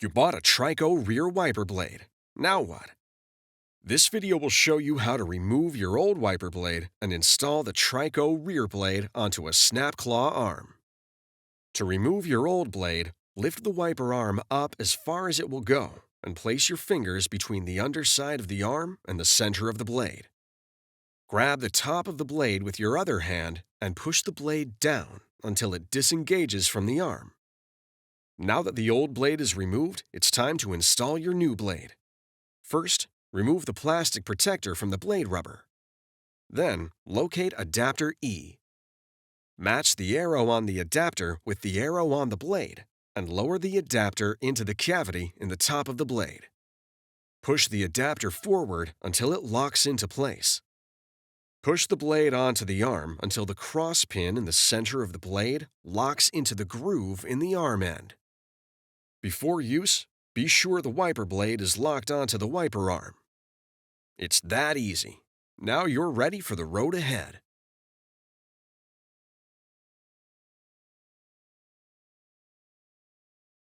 You bought a TRICO rear wiper blade. Now what? This video will show you how to remove your old wiper blade and install the TRICO rear blade onto a snap claw arm. To remove your old blade, lift the wiper arm up as far as it will go and place your fingers between the underside of the arm and the center of the blade. Grab the top of the blade with your other hand and push the blade down until it disengages from the arm. Now that the old blade is removed, it's time to install your new blade. First, remove the plastic protector from the blade rubber. Then, locate adapter E. Match the arrow on the adapter with the arrow on the blade and lower the adapter into the cavity in the top of the blade. Push the adapter forward until it locks into place. Push the blade onto the arm until the cross pin in the center of the blade locks into the groove in the arm end. Before use, be sure the wiper blade is locked onto the wiper arm. It's that easy. Now you're ready for the road ahead.